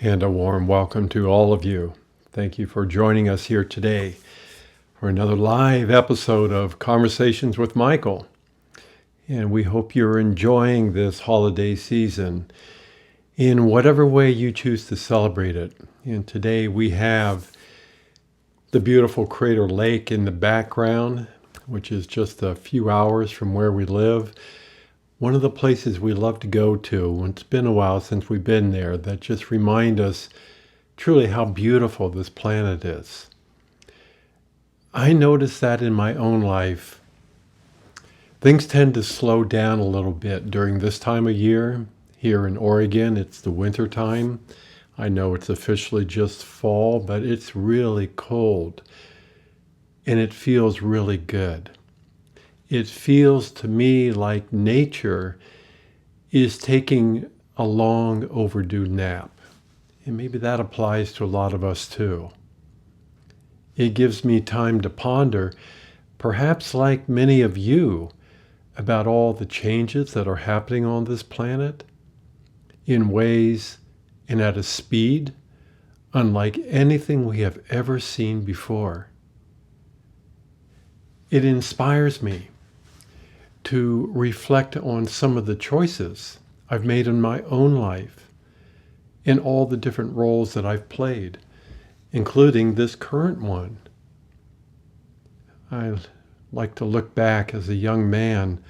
And a warm welcome to all of you. Thank you for joining us here today for another live episode of Conversations with Michael. And we hope you're enjoying this holiday season in whatever way you choose to celebrate it. And today we have the beautiful Crater Lake in the background, which is just a few hours from where we live. One of the places we love to go to, and it's been a while since we've been there, that just remind us truly how beautiful this planet is. I notice that in my own life, things tend to slow down a little bit during this time of year. Here in Oregon, it's the winter time. I know it's officially just fall, but it's really cold, and it feels really good. It feels to me like nature is taking a long overdue nap. And maybe that applies to a lot of us too. It gives me time to ponder, perhaps like many of you, about all the changes that are happening on this planet in ways and at a speed unlike anything we have ever seen before. It inspires me to reflect on some of the choices I've made in my own life and all the different roles that I've played, including this current one. I like to look back as a young man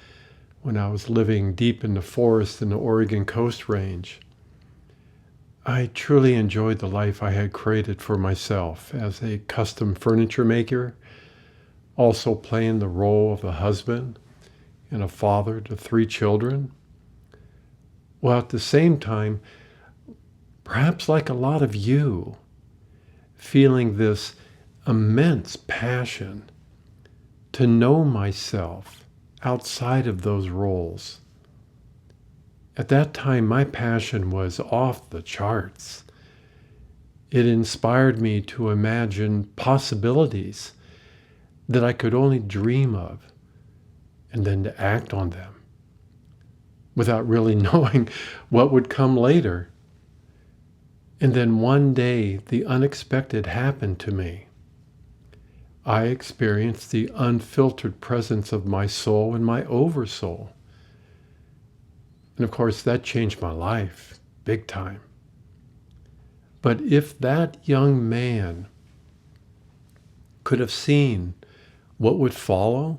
when I was living deep in the forest in the Oregon Coast Range. I truly enjoyed the life I had created for myself as a custom furniture maker, also playing the role of a husband and a father to 3 children, while at the same time, perhaps like a lot of you, feeling this immense passion to know myself outside of those roles. At that time, my passion was off the charts. It inspired me to imagine possibilities that I could only dream of, and then to act on them without really knowing what would come later. And then one day, the unexpected happened to me. I experienced the unfiltered presence of my soul and my oversoul. And of course, that changed my life big time. But if that young man could have seen what would follow,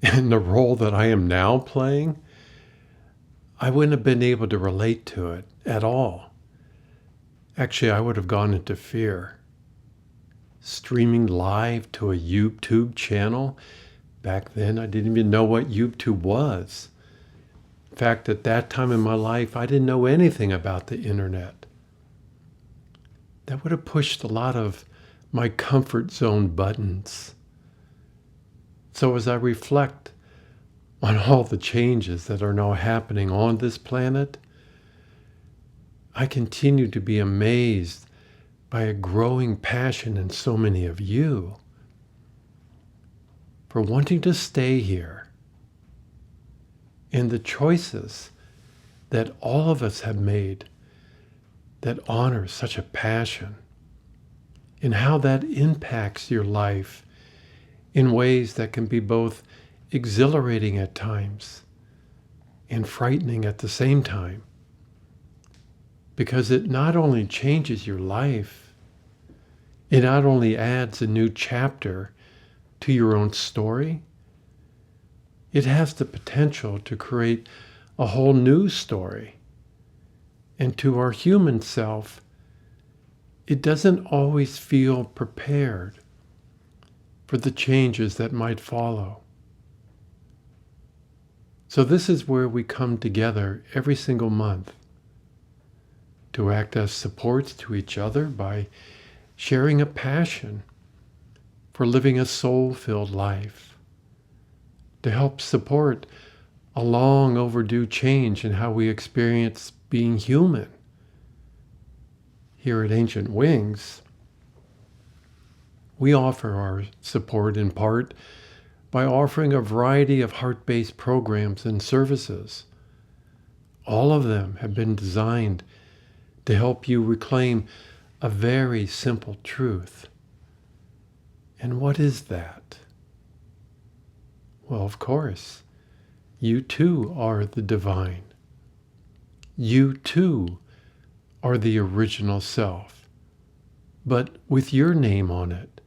and the role that I am now playing, I wouldn't have been able to relate to it at all. Actually, I would have gone into fear. Streaming live to a YouTube channel, back then I didn't even know what YouTube was. In fact, at that time in my life, I didn't know anything about the internet. That would have pushed a lot of my comfort zone buttons. So as I reflect on all the changes that are now happening on this planet, I continue to be amazed by a growing passion in so many of you for wanting to stay here, and the choices that all of us have made that honor such a passion, and how that impacts your life in ways that can be both exhilarating at times and frightening at the same time. Because it not only changes your life, it not only adds a new chapter to your own story, it has the potential to create a whole new story. And to our human self, it doesn't always feel prepared for the changes that might follow. So this is where we come together every single month to act as supports to each other by sharing a passion for living a soul-filled life, to help support a long overdue change in how we experience being human. Here at Ancient Wings, we offer our support in part by offering a variety of heart-based programs and services. All of them have been designed to help you reclaim a very simple truth. And what is that? Well, of course, you too are the divine. You too are the original self, but with your name on it.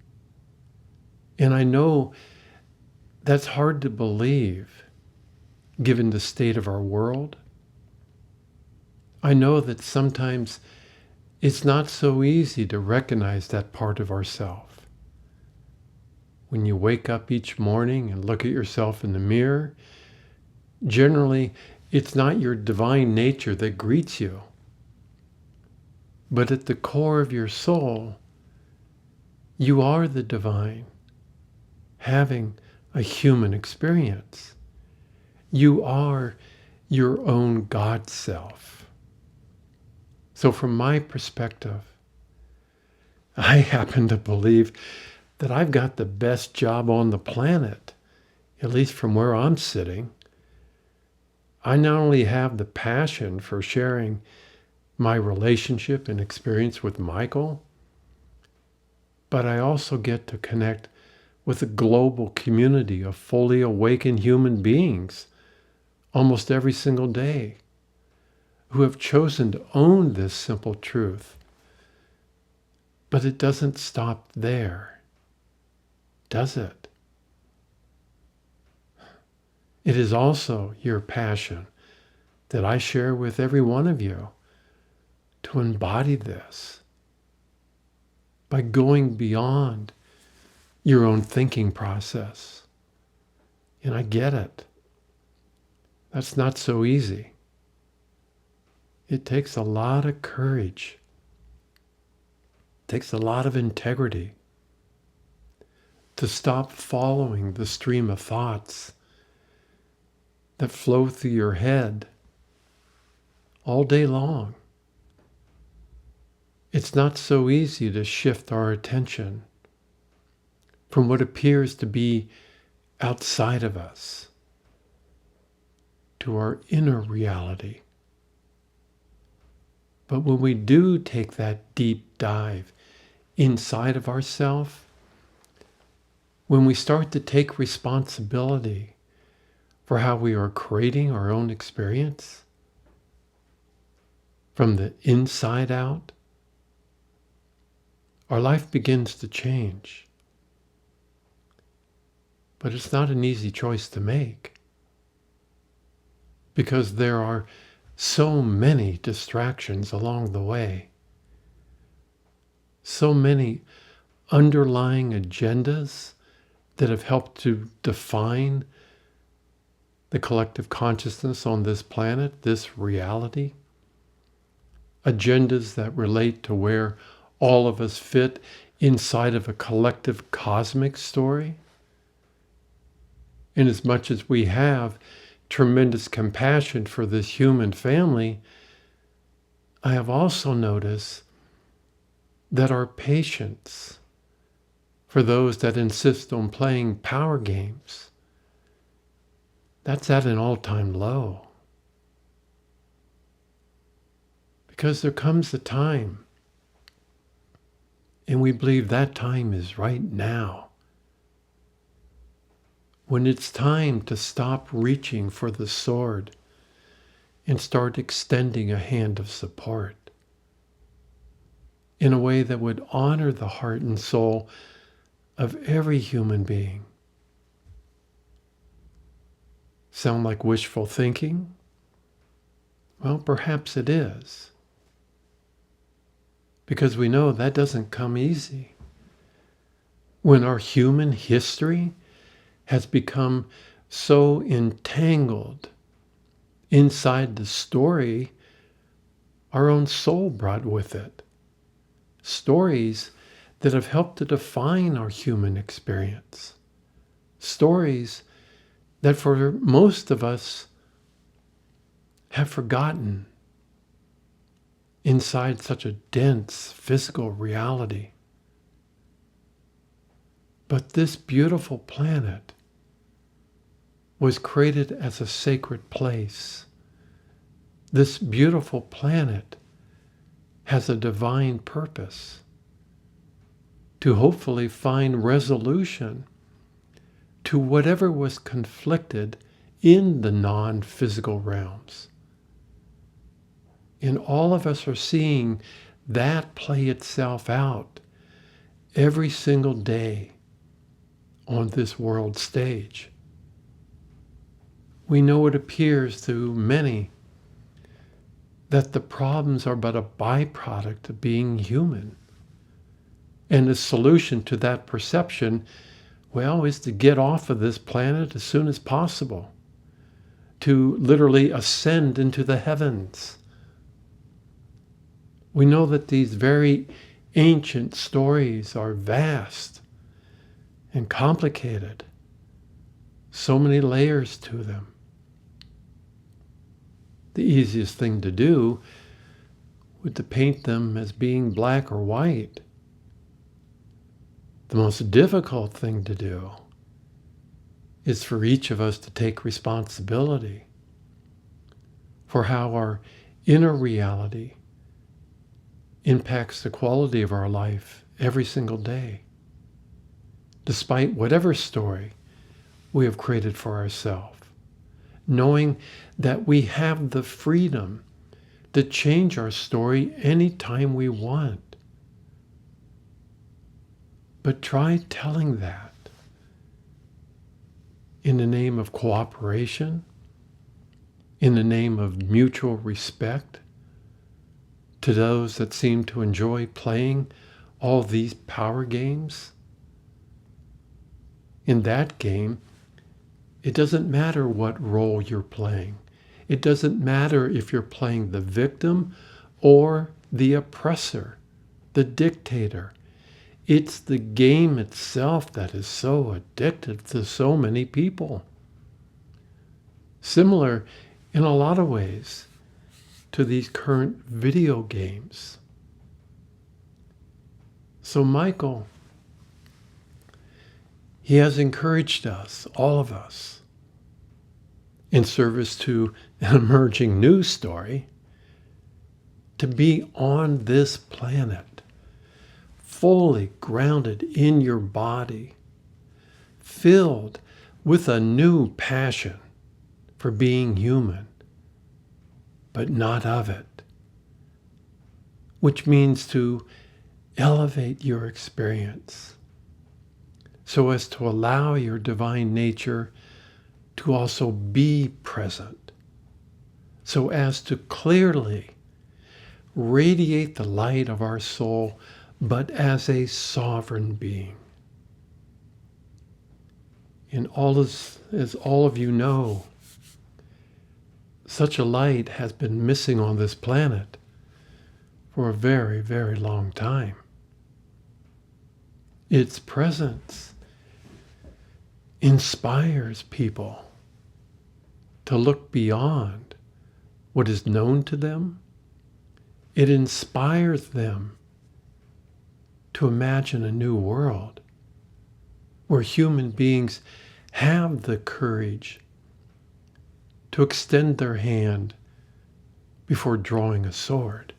And I know that's hard to believe, given the state of our world. I know that sometimes it's not so easy to recognize that part of ourself. When you wake up each morning and look at yourself in the mirror, generally it's not your divine nature that greets you. But at the core of your soul, you are the divine, having a human experience. You are your own God self. So from my perspective, I happen to believe that I've got the best job on the planet, at least from where I'm sitting. I not only have the passion for sharing my relationship and experience with Michael, but I also get to connect with a global community of fully awakened human beings almost every single day who have chosen to own this simple truth. But it doesn't stop there, does it? It is also your passion that I share with every one of you to embody this by going beyond your own thinking process. And I get it. That's not so easy. It takes a lot of courage. It takes a lot of integrity to stop following the stream of thoughts that flow through your head all day long. It's not so easy to shift our attention from what appears to be outside of us to our inner reality. But when we do take that deep dive inside of ourselves, when we start to take responsibility for how we are creating our own experience from the inside out, our life begins to change. But it's not an easy choice to make because there are so many distractions along the way, so many underlying agendas that have helped to define the collective consciousness on this planet, this reality, agendas that relate to where all of us fit inside of a collective cosmic story. And as much as we have tremendous compassion for this human family, I have also noticed that our patience for those that insist on playing power games, that's at an all-time low. Because there comes a time, and we believe that time is right now, when it's time to stop reaching for the sword and start extending a hand of support in a way that would honor the heart and soul of every human being. Sound like wishful thinking? Well, perhaps it is. Because we know that doesn't come easy. When our human history has become so entangled inside the story our own soul brought with it. Stories that have helped to define our human experience. Stories that for most of us have forgotten inside such a dense physical reality. But this beautiful planet was created as a sacred place. This beautiful planet has a divine purpose to hopefully find resolution to whatever was conflicted in the non-physical realms. And all of us are seeing that play itself out every single day on this world stage. We know it appears to many that the problems are but a byproduct of being human. And the solution to that perception, well, is to get off of this planet as soon as possible, to literally ascend into the heavens. We know that these very ancient stories are vast and complicated, so many layers to them. The easiest thing to do would to paint them as being black or white. The most difficult thing to do is for each of us to take responsibility for how our inner reality impacts the quality of our life every single day, despite whatever story we have created for ourselves, knowing that we have the freedom to change our story anytime we want. But try telling that in the name of cooperation, in the name of mutual respect to those that seem to enjoy playing all these power games. In that game, it doesn't matter what role you're playing. It doesn't matter if you're playing the victim or the oppressor, the dictator. It's the game itself that is so addictive to so many people. Similar in a lot of ways to these current video games. So Michael, he has encouraged us, all of us, in service to an emerging news story, to be on this planet, fully grounded in your body, filled with a new passion for being human, but not of it, which means to elevate your experience so as to allow your divine nature to also be present, so as to clearly radiate the light of our soul, but as a sovereign being. And as all of you know, such a light has been missing on this planet for a very, very long time. Its presence inspires people to look beyond what is known to them. It inspires them to imagine a new world where human beings have the courage to extend their hand before drawing a sword,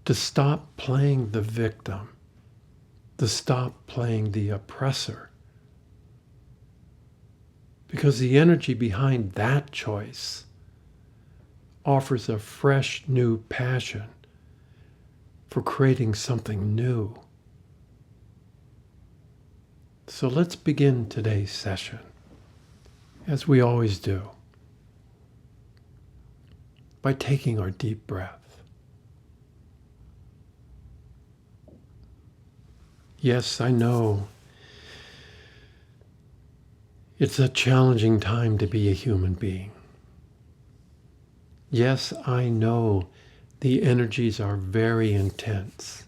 to stop playing the victim, to stop playing the oppressor. Because the energy behind that choice offers a fresh new passion for creating something new. So let's begin today's session, as we always do, by taking our deep breath. Yes, I know it's a challenging time to be a human being. Yes, I know the energies are very intense.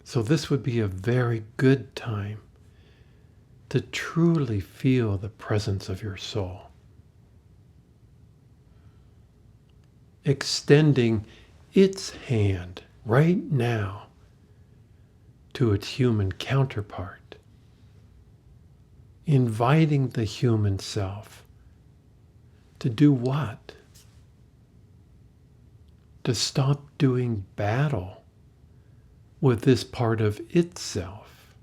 So this would be a very good time to truly feel the presence of your soul, extending its hand right now to its human counterpart, inviting the human self to do what? to stop doing battle with this part of itself.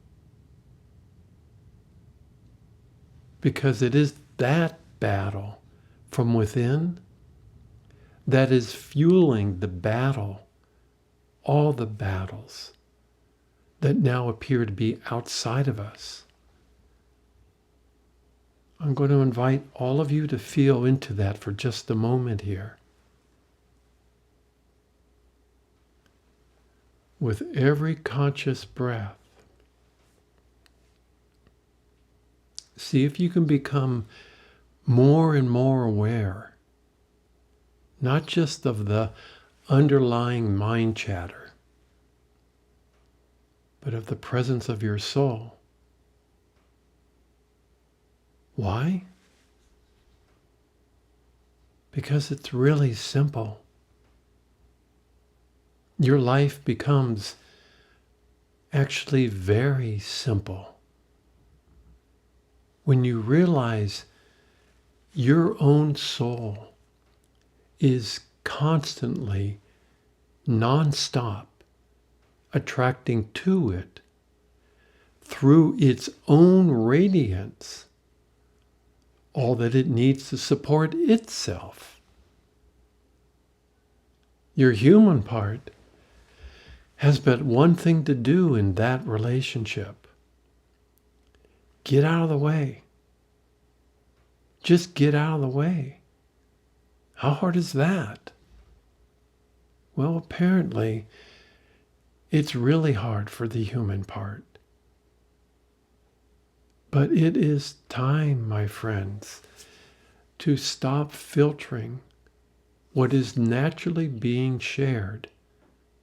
Because it is that battle from within that is fueling the battle, all the battles that now appear to be outside of us. I'm going to invite all of you to feel into that for just a moment here. With every conscious breath, see if you can become more and more aware, not just of the underlying mind chatter, but of the presence of your soul. Why? Because it's really simple. Your life becomes actually very simple when you realize your own soul is constantly, non-stop, attracting to it through its own radiance all that it needs to support itself. Your human part has but one thing to do in that relationship. Get out of the way. Just get out of the way. How hard is that? Well, apparently, it's really hard for the human part. But it is time, my friends, to stop filtering what is naturally being shared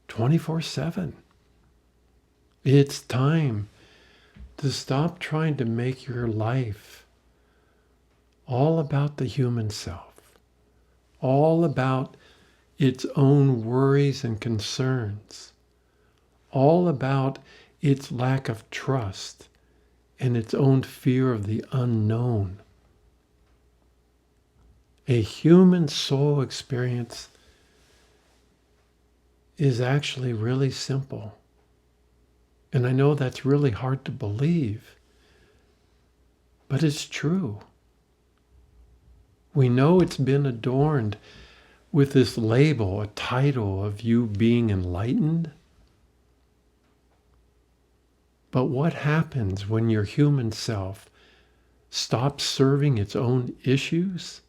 24/7. It's time to stop trying to make your life all about the human self, all about its own worries and concerns, all about its lack of trust and its own fear of the unknown. A human soul experience is actually really simple. And I know that's really hard to believe, but it's true. We know it's been adorned with this label, a title of you being enlightened. But what happens when your human self stops serving its own issues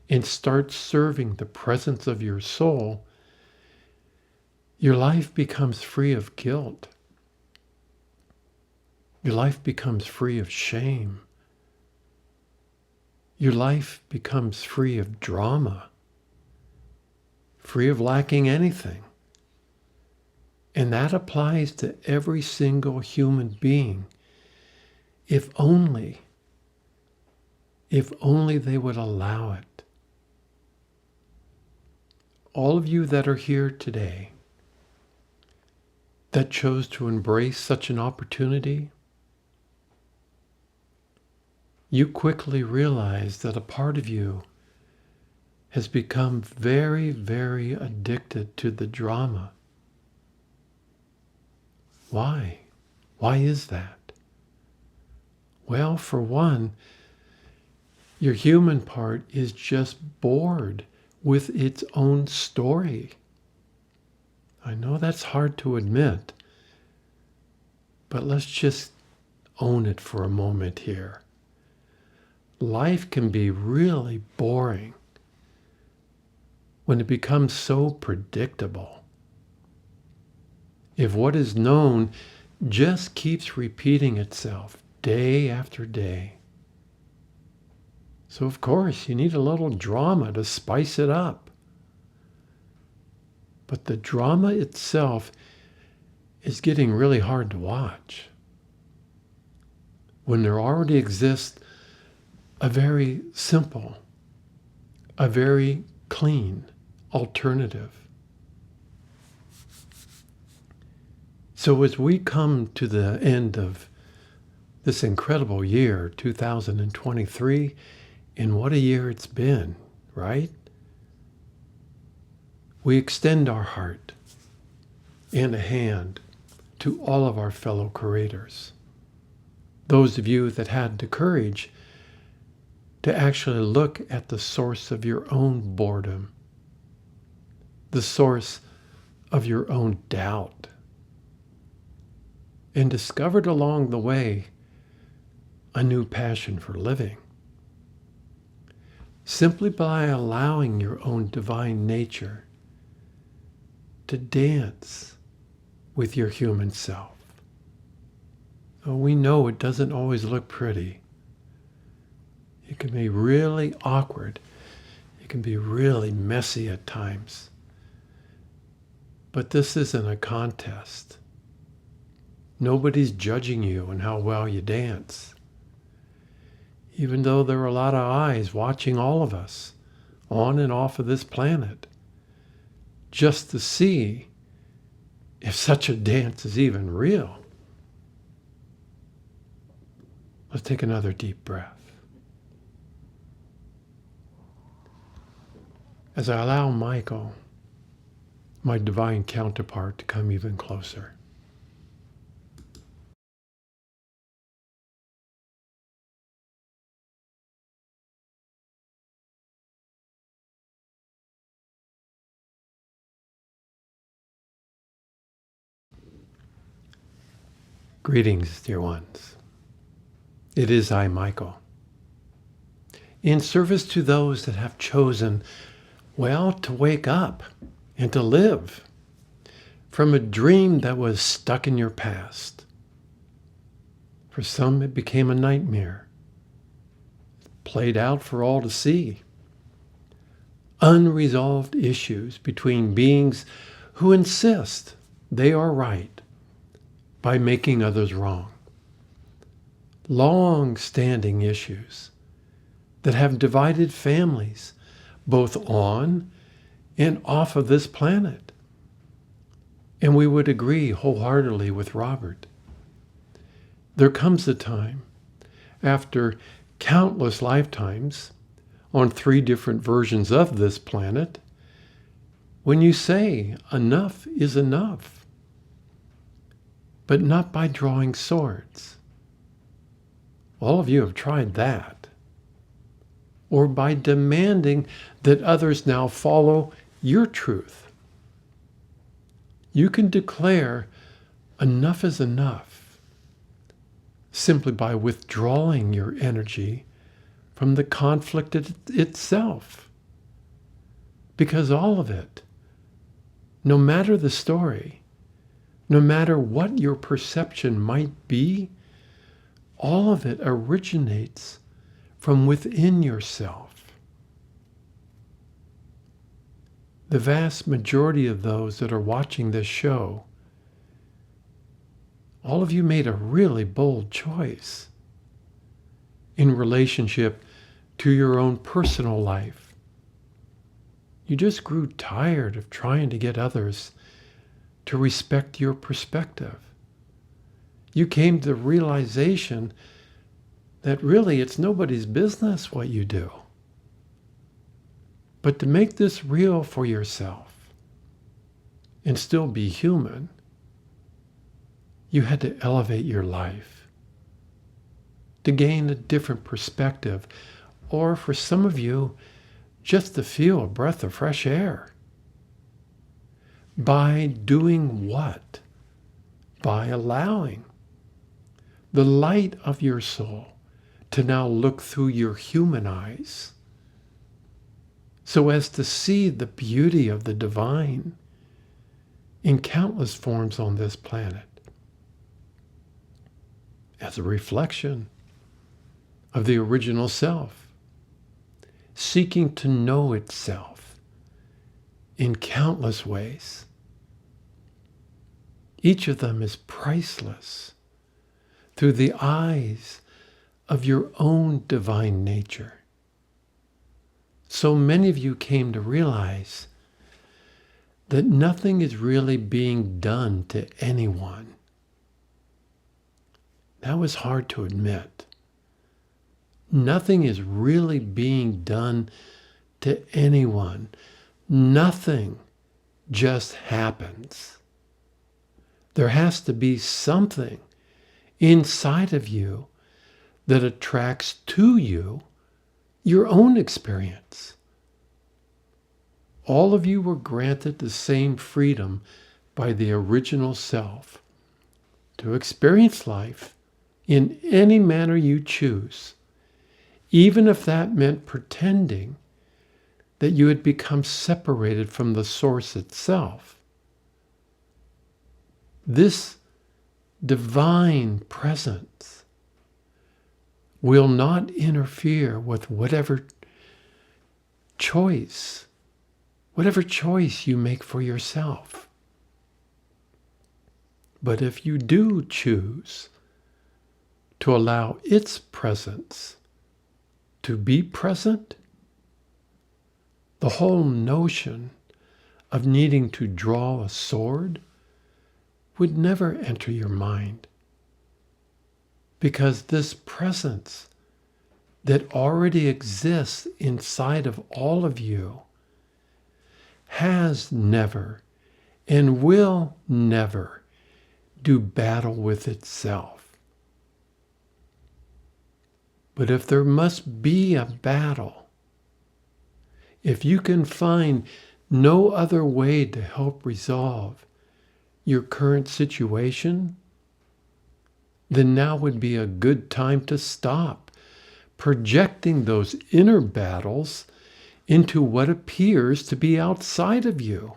and starts serving the presence of your soul? Your life becomes free of guilt. Your life becomes free of shame. Your life becomes free of drama, free of lacking anything. And that applies to every single human being. If only they would allow it. All of you that are here today that chose to embrace such an opportunity, you quickly realize that a part of you has become very, very addicted to the drama. Why? Why is that? Well, for one, your human part is just bored with its own story. I know that's hard to admit, but let's just own it for a moment here. Life can be really boring when it becomes so predictable. If what is known just keeps repeating itself day after day. So of course you need a little drama to spice it up. But the drama itself is getting really hard to watch when there already exists a very simple, a very clean alternative. So as we come to the end of this incredible year, 2023, and what a year it's been, right? we extend our heart and a hand to all of our fellow creators. Those of you that had the courage to actually look at the source of your own boredom, the source of your own doubt, and discovered along the way a new passion for living, simply by allowing your own divine nature to dance with your human self. Oh, we know it doesn't always look pretty. It can be really awkward. It can be really messy at times. But this isn't a contest. Nobody's judging you and how well you dance. Even though there are a lot of eyes watching all of us on and off of this planet, just to see if such a dance is even real. Let's take another deep breath. As I allow Michael, my divine counterpart, to come even closer. Greetings, dear ones. It is I, Michael, in service to those that have chosen, well, to wake up and to live from a dream that was stuck in your past. For some, it became a nightmare, played out for all to see. Unresolved issues between beings who insist they are right by making others wrong. Long-standing issues that have divided families both on and off of this planet. And we would agree wholeheartedly with Robert. There comes a time, after countless lifetimes on 3 different versions of this planet, when you say enough is enough, but not by drawing swords. All of you have tried that. Or by demanding that others now follow your truth. You can declare enough is enough simply by withdrawing your energy from the conflict itself. Because all of it, no matter the story, no matter what your perception might be, all of it originates from within yourself. The vast majority of those that are watching this show, all of you made a really bold choice in relationship to your own personal life. You just grew tired of trying to get others to respect your perspective. You came to the realization that really it's nobody's business what you do. But to make this real for yourself and still be human, you had to elevate your life to gain a different perspective, or for some of you, just to feel a breath of fresh air. By doing what? By allowing the light of your soul to now look through your human eyes so as to see the beauty of the divine in countless forms on this planet as a reflection of the original self, seeking to know itself in countless ways. Each of them is priceless through the eyes of your own divine nature. So many of you came to realize that nothing is really being done to anyone. That was hard to admit. Nothing is really being done to anyone. Nothing just happens. There has to be something inside of you that attracts to you your own experience. All of you were granted the same freedom by the original self to experience life in any manner you choose, even if that meant pretending that you had become separated from the source itself. This divine presence will not interfere with whatever choice you make for yourself. But if you do choose to allow its presence to be present, the whole notion of needing to draw a sword would never enter your mind, because this presence that already exists inside of all of you has never and will never do battle with itself. But if there must be a battle, if you can find no other way to help resolve your current situation, then now would be a good time to stop projecting those inner battles into what appears to be outside of you.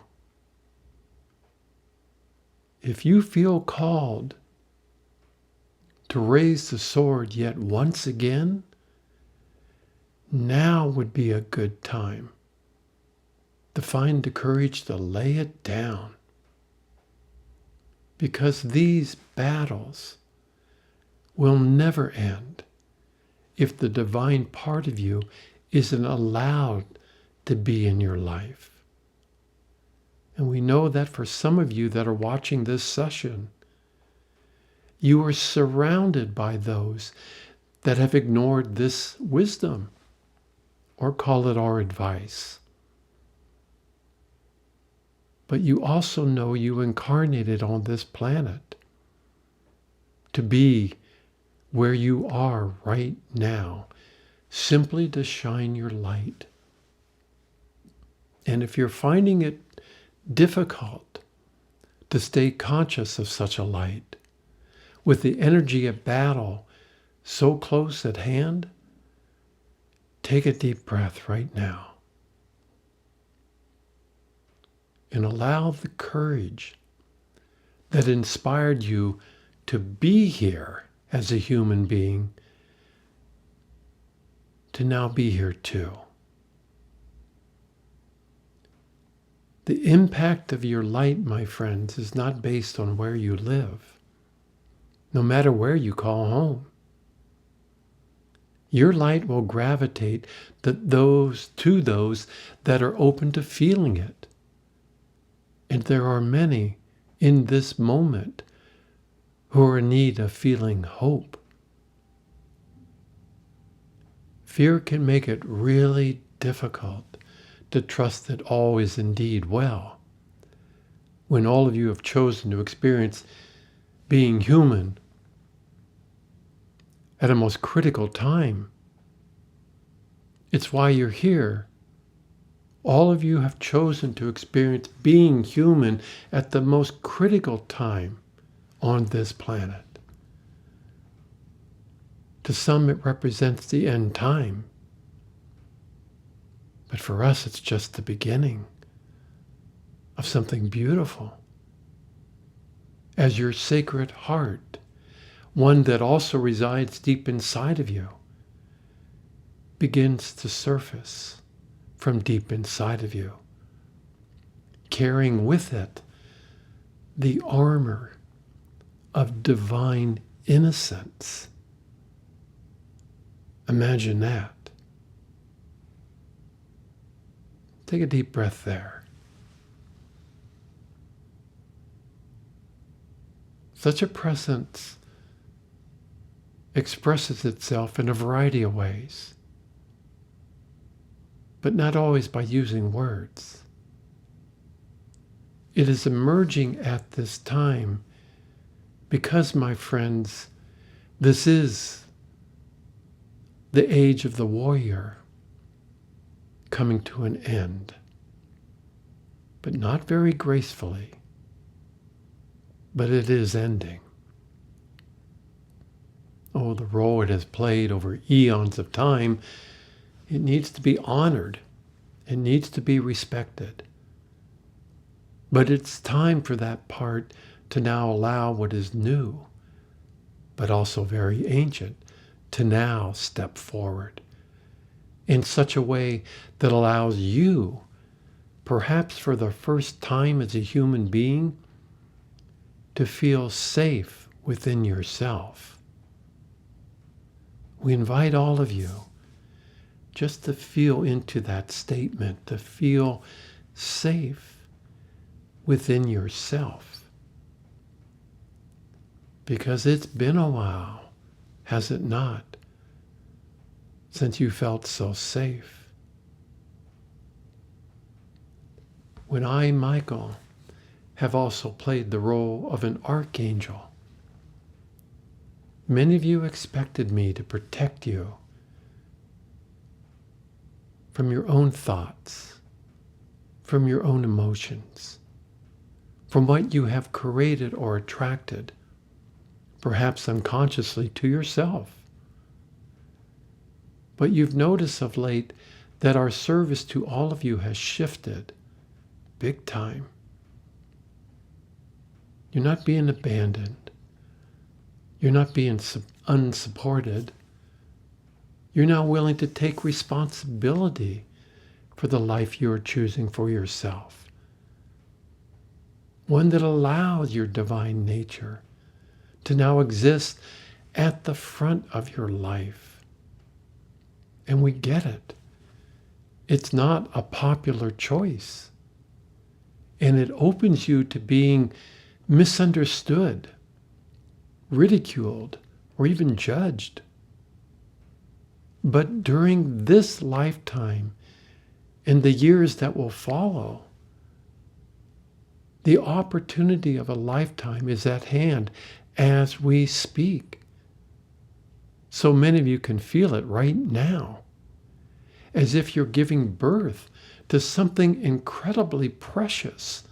If you feel called to raise the sword yet once again, now would be a good time to find the courage to lay it down. Because these battles will never end if the divine part of you isn't allowed to be in your life. And we know that for some of you that are watching this session, you are surrounded by those that have ignored this wisdom, or call it our advice. But you also know you incarnated on this planet to be where you are right now, simply to shine your light. And if you're finding it difficult to stay conscious of such a light, with the energy of battle so close at hand, take a deep breath right now. And allow the courage that inspired you to be here as a human being to now be here too. The impact of your light, my friends, is not based on where you live, no matter where you call home. Your light will gravitate to those that are open to feeling it. And there are many in this moment who are in need of feeling hope. Fear can make it really difficult to trust that all is indeed well, when all of you have chosen to experience being human at a most critical time. It's why you're here. All of you have chosen to experience being human at the most critical time on this planet. To some, it represents the end time. But for us, it's just the beginning of something beautiful. As your sacred heart, one that also resides deep inside of you, begins to surface from deep inside of you, carrying with it the armor of divine innocence. Imagine that. Take a deep breath there. Such a presence expresses itself in a variety of ways, but not always by using words. It is emerging at this time because, my friends, this is the age of the warrior coming to an end, but not very gracefully, but it is ending. Oh, the role it has played over eons of time, it needs to be honored. It needs to be respected. But it's time for that part to now allow what is new, but also very ancient, to now step forward in such a way that allows you, perhaps for the first time as a human being, to feel safe within yourself. We invite all of you just to feel into that statement, to feel safe within yourself. Because it's been a while, has it not, since you felt so safe? When I, Michael, have also played the role of an archangel, many of you expected me to protect you from your own thoughts, from your own emotions, from what you have created or attracted, perhaps unconsciously, to yourself. But you've noticed of late that our service to all of you has shifted big time. You're not being abandoned. You're not being unsupported. You're now willing to take responsibility for the life you're choosing for yourself. One that allows your divine nature to now exist at the front of your life. And we get it. It's not a popular choice. And it opens you to being misunderstood, ridiculed, or even judged. But during this lifetime and the years that will follow, the opportunity of a lifetime is at hand as we speak. So many of you can feel it right now, as if you're giving birth to something incredibly precious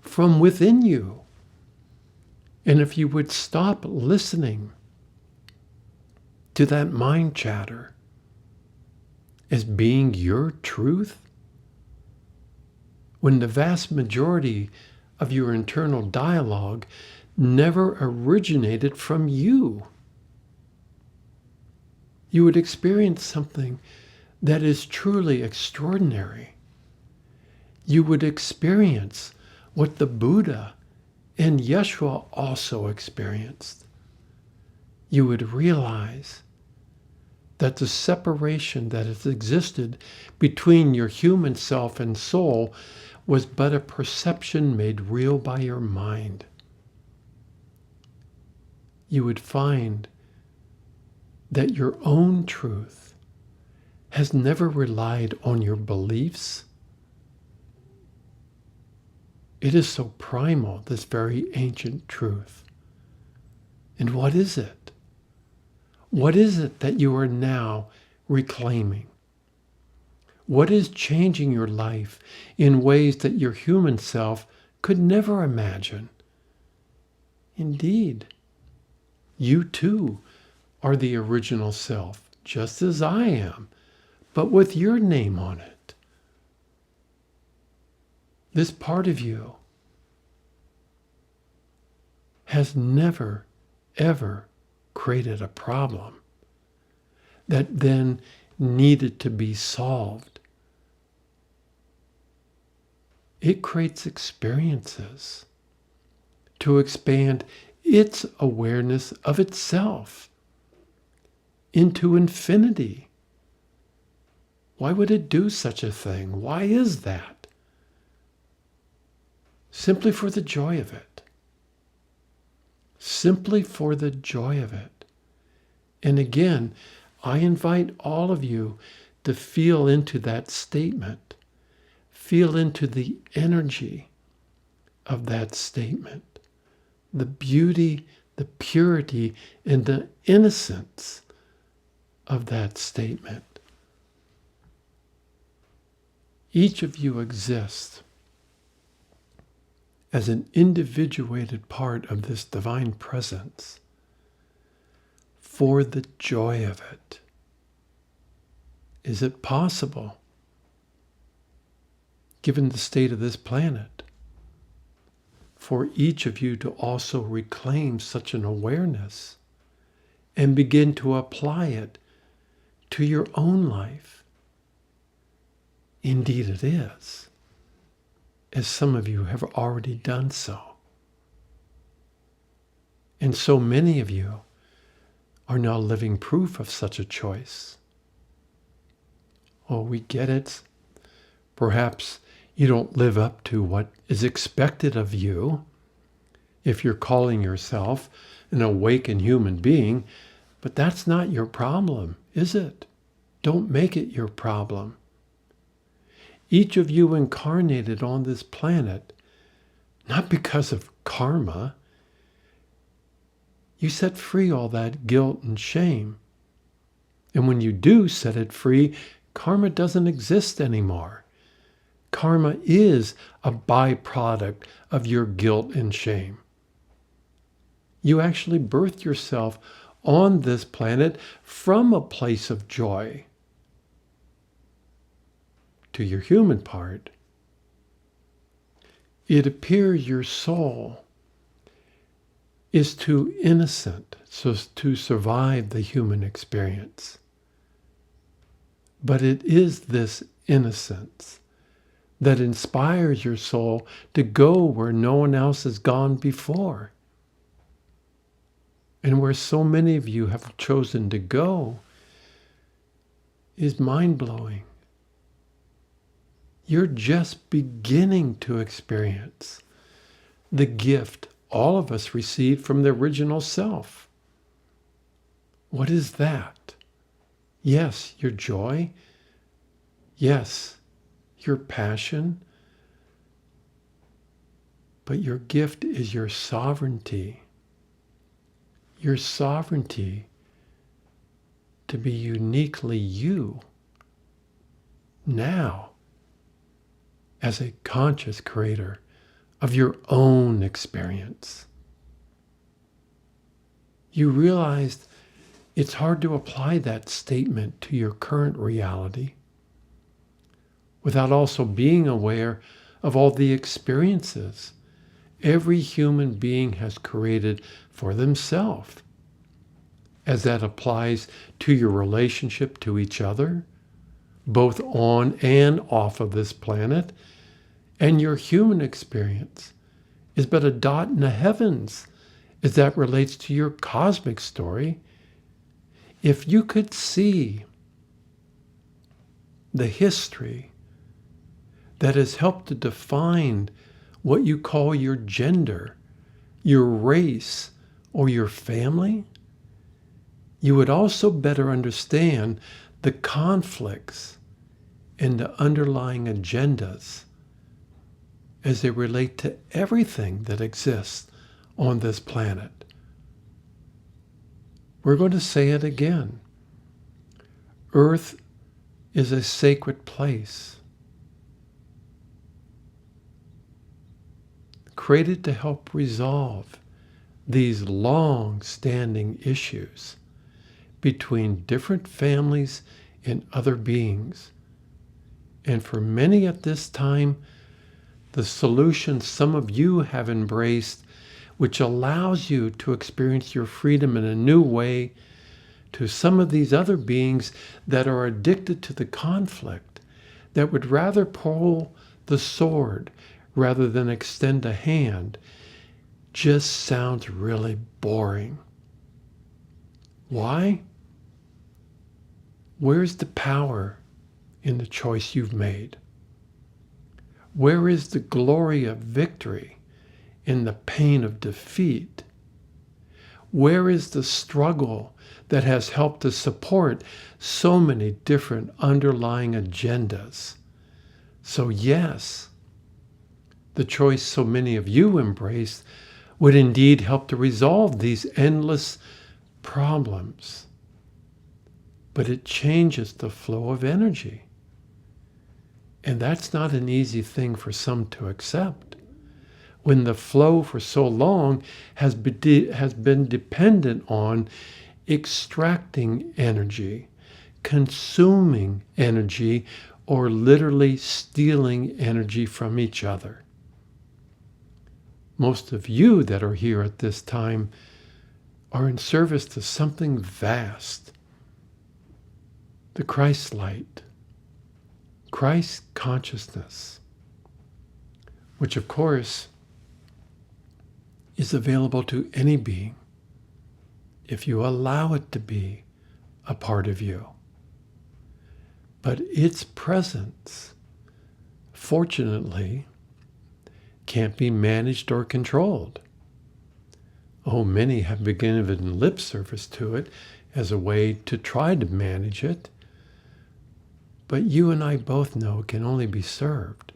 from within you. And if you would stop listening to that mind chatter as being your truth, when the vast majority of your internal dialogue never originated from you, you would experience something that is truly extraordinary. You would experience what the Buddha and Yeshua also experienced. You would realize that the separation that has existed between your human self and soul was but a perception made real by your mind. You would find that your own truth has never relied on your beliefs. It is so primal, this very ancient truth. And what is it? What is it that you are now reclaiming? What is changing your life in ways that your human self could never imagine? Indeed, you too are the original self, just as I am, but with your name on it. This part of you has never, ever created a problem that then needed to be solved. It creates experiences to expand its awareness of itself into infinity. Why would it do such a thing? Why is that? Simply for the joy of it. Simply for the joy of it. And again, I invite all of you to feel into that statement. Feel into the energy of that statement, the beauty, the purity, and the innocence of that statement. Each of you exists as an individuated part of this divine presence for the joy of it. Is it possible, given the state of this planet, for each of you to also reclaim such an awareness and begin to apply it to your own life? Indeed it is, as some of you have already done so. And so many of you are now living proof of such a choice. Oh, we get it. Perhaps you don't live up to what is expected of you if you're calling yourself an awakened human being, but that's not your problem, is it? Don't make it your problem. Each of you incarnated on this planet, not because of karma. You set free all that guilt and shame. And when you do set it free, karma doesn't exist anymore. Karma is a byproduct of your guilt and shame. You actually birthed yourself on this planet from a place of joy. To your human part, it appears your soul is too innocent so to survive the human experience. But it is this innocence that inspires your soul to go where no one else has gone before. And where so many of you have chosen to go is mind-blowing. You're just beginning to experience the gift all of us received from the original self. What is that? Yes, your joy. Yes, your passion. But your gift is your sovereignty. Your sovereignty to be uniquely you now as a conscious creator of your own experience. You realized it's hard to apply that statement to your current reality without also being aware of all the experiences every human being has created for themselves, as that applies to your relationship to each other, both on and off of this planet. And your human experience is but a dot in the heavens as that relates to your cosmic story. If you could see the history that has helped to define what you call your gender, your race, or your family, you would also better understand the conflicts and the underlying agendas as they relate to everything that exists on this planet. We're going to say it again. Earth is a sacred place, created to help resolve these long-standing issues between different families and other beings. And for many at this time, the solution some of you have embraced, which allows you to experience your freedom in a new way, to some of these other beings that are addicted to the conflict, that would rather pull the sword rather than extend a hand, just sounds really boring. Why? Where's the power in the choice you've made? Where is the glory of victory in the pain of defeat? Where is the struggle that has helped to support so many different underlying agendas? So yes, the choice so many of you embrace would indeed help to resolve these endless problems. But it changes the flow of energy. And that's not an easy thing for some to accept, when the flow for so long has been dependent on extracting energy, consuming energy, or literally stealing energy from each other. Most of you that are here at this time are in service to something vast, the Christ light, Christ consciousness, which of course is available to any being if you allow it to be a part of you. But its presence, fortunately, can't be managed or controlled. Oh, many have been given lip service to it as a way to try to manage it. But you and I both know it can only be served.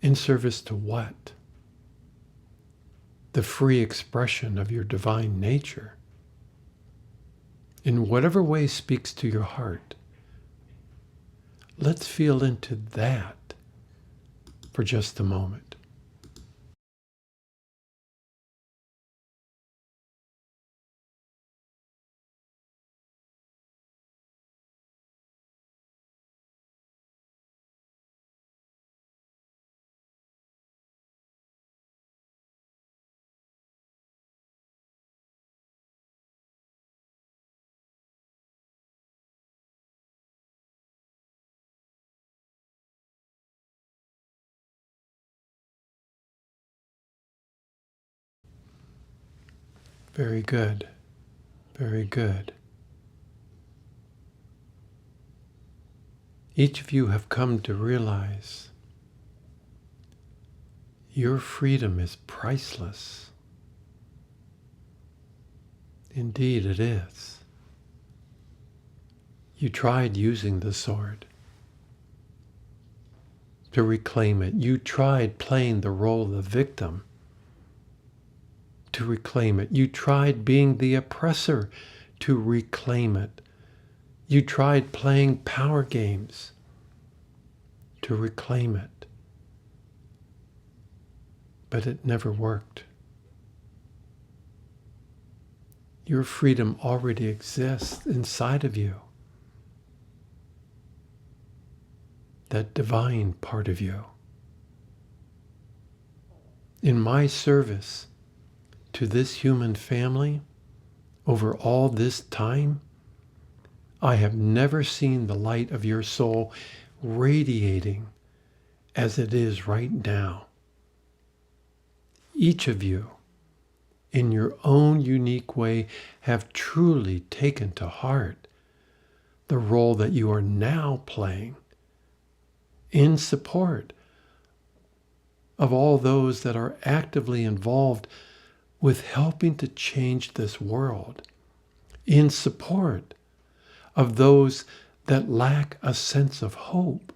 In service to what? The free expression of your divine nature. In whatever way speaks to your heart. Let's feel into that for just a moment. Very good. Very good. Each of you have come to realize your freedom is priceless. Indeed it is. You tried using the sword to reclaim it. You tried playing the role of the victim to reclaim it. You tried being the oppressor to reclaim it. You tried playing power games to reclaim it. But it never worked. Your freedom already exists inside of you. That divine part of you. In my service to this human family over all this time, I have never seen the light of your soul radiating as it is right now. Each of you, in your own unique way, have truly taken to heart the role that you are now playing in support of all those that are actively involved with helping to change this world, in support of those that lack a sense of hope,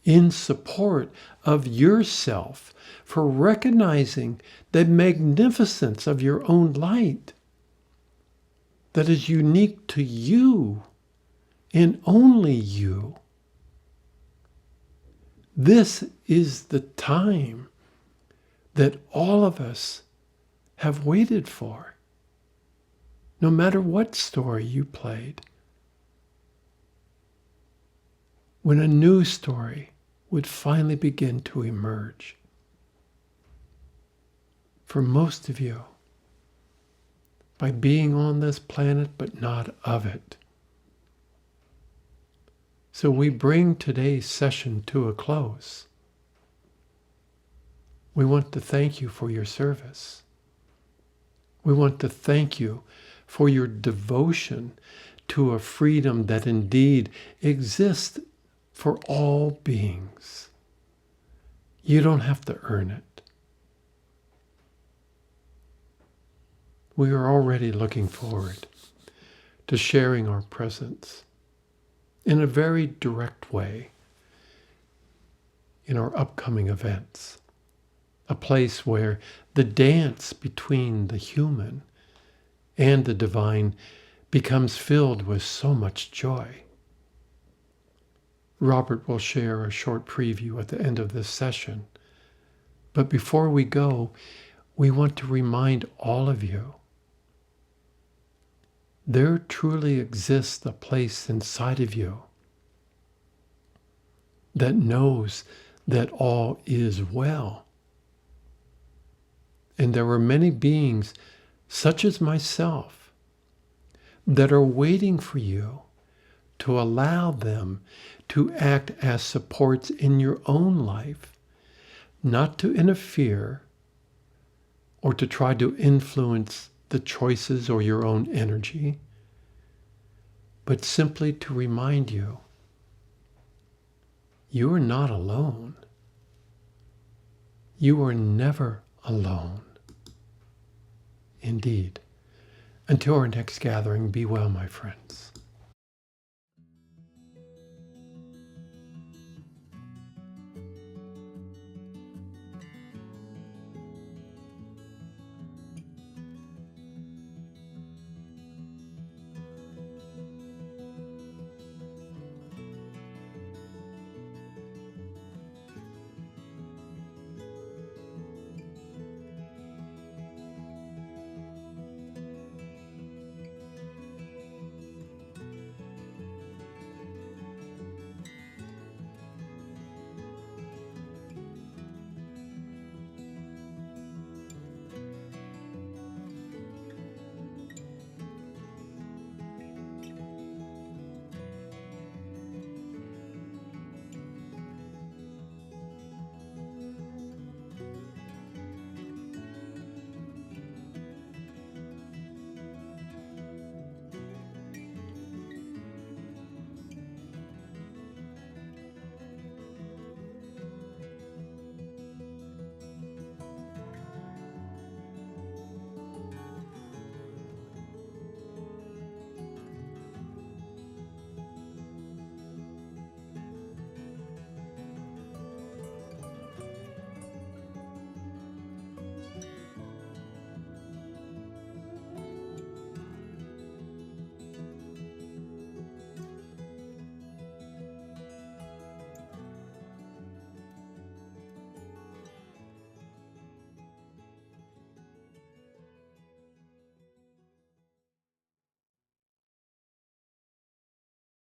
in support of yourself for recognizing the magnificence of your own light that is unique to you and only you. This is the time that all of us have waited for, no matter what story you played. When a new story would finally begin to emerge. For most of you, by being on this planet but not of it. So we bring today's session to a close. We want to thank you for your service. We want to thank you for your devotion to a freedom that indeed exists for all beings. You don't have to earn it. We are already looking forward to sharing our presence in a very direct way in our upcoming events. A place where the dance between the human and the divine becomes filled with so much joy. Robert will share a short preview at the end of this session. But before we go, we want to remind all of you, there truly exists a place inside of you that knows that all is well. And there are many beings, such as myself, that are waiting for you to allow them to act as supports in your own life, not to interfere or to try to influence the choices or your own energy, but simply to remind you, you are not alone. You are never alone. Indeed. Until our next gathering, be well, my friends.